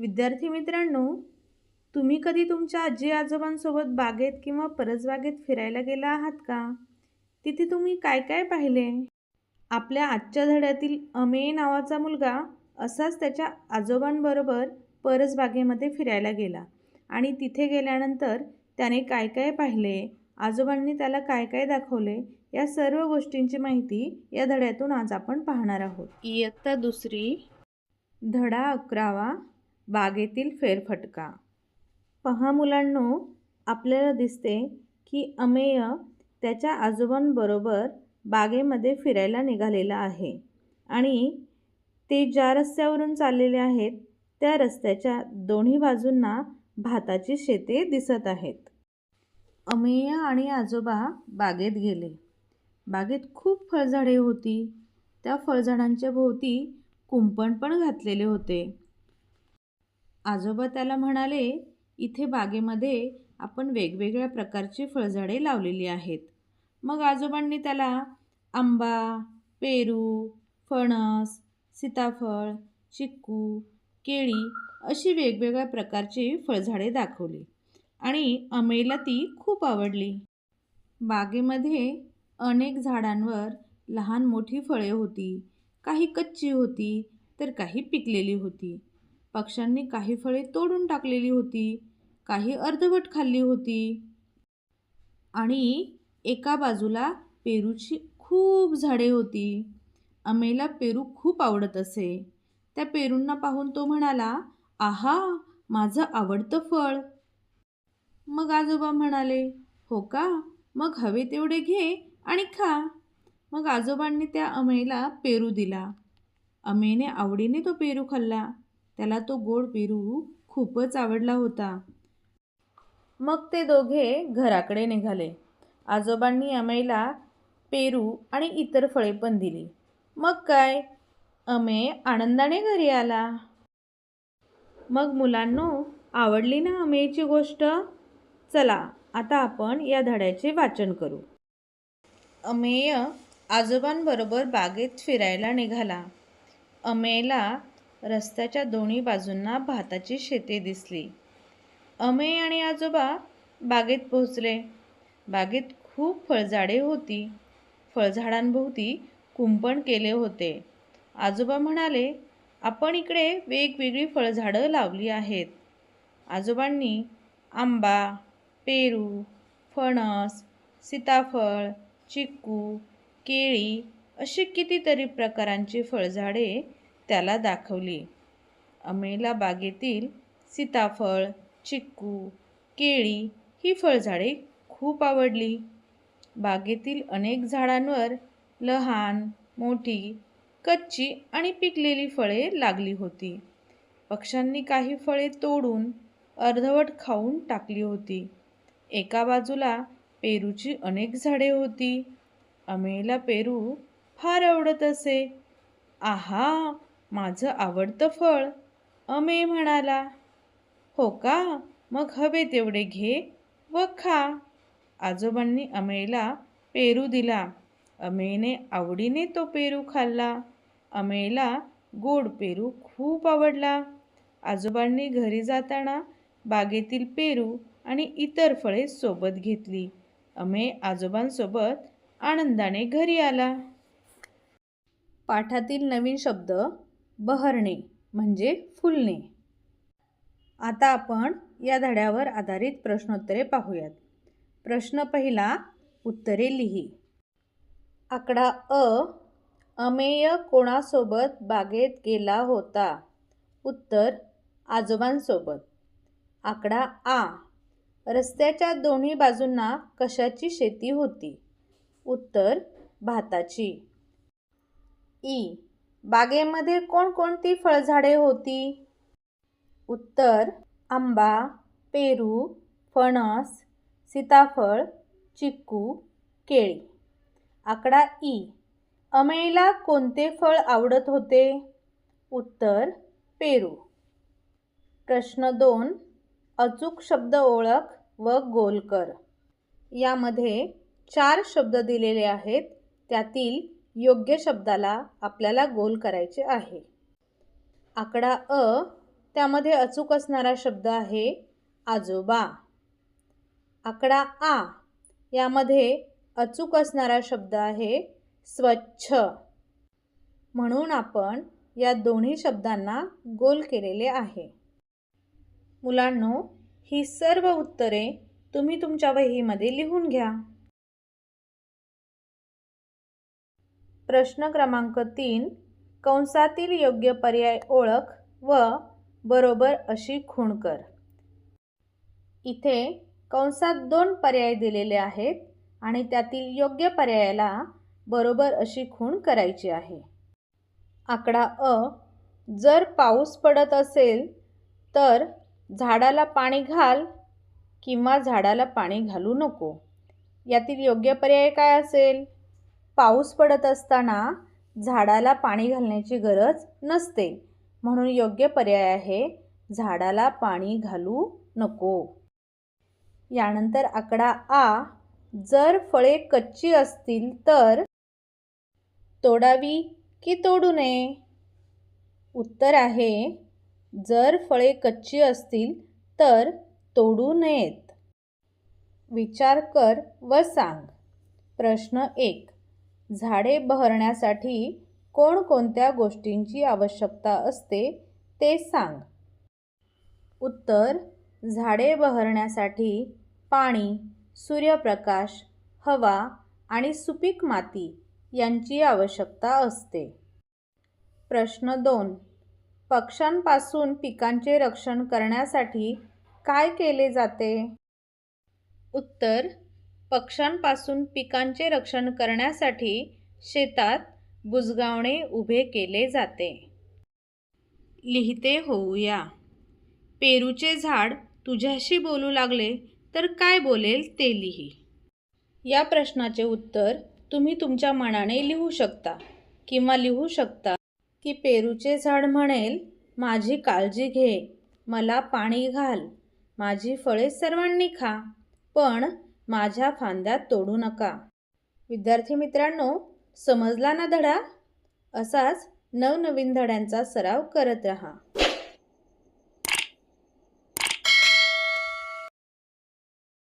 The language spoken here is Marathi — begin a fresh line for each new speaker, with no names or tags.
विद्यार्थी मित्रांनो, तुम्ही कधी तुमच्या आजी आजोबांसोबत बागेत किंवा परसबागेत फिरायला गेला आहात का? तिथे तुम्ही काय काय पाहिले? आपल्या आजच्या धड्यातील अमेय नावाचा मुलगा असाच त्याच्या आजोबांबरोबर परसबागेमध्ये फिरायला गेला आणि तिथे गेल्यानंतर त्याने काय काय पाहिले, आजोबांनी त्याला काय काय दाखवले, या सर्व गोष्टींची माहिती या धड्यातून आज आपण पाहणार आहोत. इयत्ता दुसरी, धडा 11, बागेतील फेरफटका. पहा मुलांनो, आपल्याला दिसते की अमेय त्याच्या आजोबांबरोबर बागेमध्ये फिरायला निघालेला आहे आणि ते ज्या रस्त्यावरून चाललेले आहेत त्या रस्त्याच्या दोन्ही बाजूंना भाताची शेते दिसत आहेत. अमेय आणि आजोबा बागेत गेले. बागेत खूप फळझाडे होती. त्या फळझाडांच्या भोवती कुंपण पण घातलेले होते. आजोबा त्याला म्हणाले, इथे बागेमध्ये आपण वेगवेगळ्या प्रकारची फळझाडे लावलेली आहेत. मग आजोबांनी त्याला आंबा, पेरू, फणस, सीताफळ, चिक्कू, केळी अशी वेगवेगळ्या प्रकारची फळझाडे दाखवली आणि अमेयला ती खूप आवडली. बागेमध्ये अनेक झाडांवर लहान मोठी फळे होती. काही कच्ची होती तर काही पिकलेली होती. पक्ष्यांनी काही फळे तोडून टाकलेली होती, काही अर्धवट खाल्ली होती आणि एका बाजूला पेरूची खूप झाडे होती. अमेयला पेरू खूप आवडत असे. त्या पेरूंना पाहून तो म्हणाला, आहा, माझं आवडतं फळ. मग आजोबा म्हणाले, हो का? मग हवे तेवढे घे आणि खा. मग आजोबांनी त्या अमेयला पेरू दिला. अमेयने आवडीने तो पेरू खाल्ला. त्याला तो गोड पेरू खूपच आवडला होता. मग ते दोघे घराकडे निघाले. आजोबांनी अमेयला पेरू आणि इतर फळे पण दिली. मग काय, अमेय आनंदाने घरी आला. मग मुलांनो, आवडली ना अमेयची गोष्ट? चला, आता आपण या धड्याचे वाचन करू. अमेय आजोबांबरोबर बागेत फिरायला निघाला. अमेयला रस्त्याच्या दोन्ही बाजूंना भाताची शेते दिसली. अमेय आणि आजोबा बागेत पोहोचले. बागेत खूप फळझाडे होती. फळझाडांभोवती कुंपण केले होते. आजोबा म्हणाले, आपण इकडे वेगवेगळी फळझाडं लावली आहेत. आजोबांनी आंबा, पेरू, फणस, सीताफळ, चिक्कू, केळी अशी कितीतरी प्रकारांची फळझाडे त्याला दाखवली. अमेयला बागेतील सीताफळ, चिक्कू, केळी ही फळझाडे खूप आवडली. बागेतील अनेक झाडांवर लहान, मोठी, कच्ची आणि पिकलेली फळे लागली होती. पक्ष्यांनी काही फळे तोडून अर्धवट खाऊन टाकली होती. एका बाजूला पेरूची अनेक झाडे होती. अमेयला पेरू फार आवडत असे. आहा, माझं आवडतं फळ, अमेय म्हणाला. हो का? मग हवे तेवढे घे व खा. आजोबांनी अमेयला पेरू दिला. अमेयने आवडीने तो पेरू खाल्ला. अमेयला गोड पेरू खूप आवडला. आजोबांनी घरी जाताना बागेतील पेरू आणि इतर फळे सोबत घेतली. अमेय आजोबांसोबत आनंदाने घरी आला. पाठातील नवीन शब्द बहरणे म्हणजे फुलणे. आता आपण या धड्यावर आधारित प्रश्नोत्तरे पाहूयात. प्रश्न पहिला, उत्तरे लिही. आकडा अ, अमेय कोणासोबत बागेत गेला होता? उत्तर, आजोबांसोबत. आकडा आ, रस्त्याच्या दोन्ही बाजूंना कशाची शेती होती? उत्तर, भाताची. ई, बागेमध्ये कोणकोणती फळझाडे होती? उत्तर, आंबा, पेरू, फणस, सीताफळ, चिक्कू, केळी. आकडा ई, अमेयला कोणते फळ आवडत होते? उत्तर, पेरू. प्रश्न 2, अचूक शब्द ओळख व गोल कर. यामध्ये 4 शब्द दिलेले आहेत. त्यातील योग्य शब्दाला आपल्याला गोल करायचे आहे. आकडा अ, त्यामध्ये अचूक असणारा शब्द आहे आजोबा. आकडा आ यामध्ये अचूक असणारा शब्द आहे स्वच्छ. म्हणून आपण या दोन्ही शब्दांना गोल केलेले आहे. मुलांनो, ही सर्व उत्तरे तुम्ही तुमच्या वहीमध्ये लिहून घ्या. प्रश्न क्रमांक 3. कंसातील योग्य पर्याय ओळख व बरोबर अशी खूण कर. इथे कंसात 2 पर्याय दिलेले आहेत आणि त्यातील योग्य पर्यायाला बरोबर अशी खूण करायची आहे. आकडा अ. जर पाऊस पडत असेल तर झाडाला पाणी घाल किंवा झाडाला पाणी घालू नको. यातील योग्य पर्याय काय असेल? पाऊस पडत असताना झाडाला पाणी घालण्याची गरज नसते, म्हणून योग्य पर्याय आहे झाडाला पाणी घालू नको. यानंतर आकडा आ. जर फळे कच्ची असतील तर तोडावी की तोडू नये? उत्तर आहे जर फळे कच्ची असतील तर तोडू नयेत. विचार कर व सांग. प्रश्न 1. झाडे बहरण्यासाठी कोणकोणत्या गोष्टींची आवश्यकता असते ते सांग. उत्तर: झाडे बहरण्यासाठी पाणी, सूर्यप्रकाश, हवा आणि सुपीक माती यांची आवश्यकता असते. प्रश्न 2. पक्ष्यांपासून पिकांचे रक्षण करण्यासाठी काय केले जाते? उत्तर: पक्ष्यांपासून पिकांचे रक्षण करण्यासाठी शेतात बुजगावणे उभे केले जाते. लिहिते होऊया. पेरूचे झाड तुझ्याशी बोलू लागले तर काय बोलेल ते लिही. या प्रश्नाचे उत्तर तुम्ही तुमच्या मनाने लिहू शकता किंवा लिहू शकता की पेरूचे झाड म्हणेल, माझी काळजी घे, मला पाणी घाल, माझी फळे सर्वांनी खा, पण माझ्या फांद्या तोडू नका. विद्यार्थी मित्रांनो, समजला ना धडा? असाच नवनवीन धड्यांचा सराव करत रहा.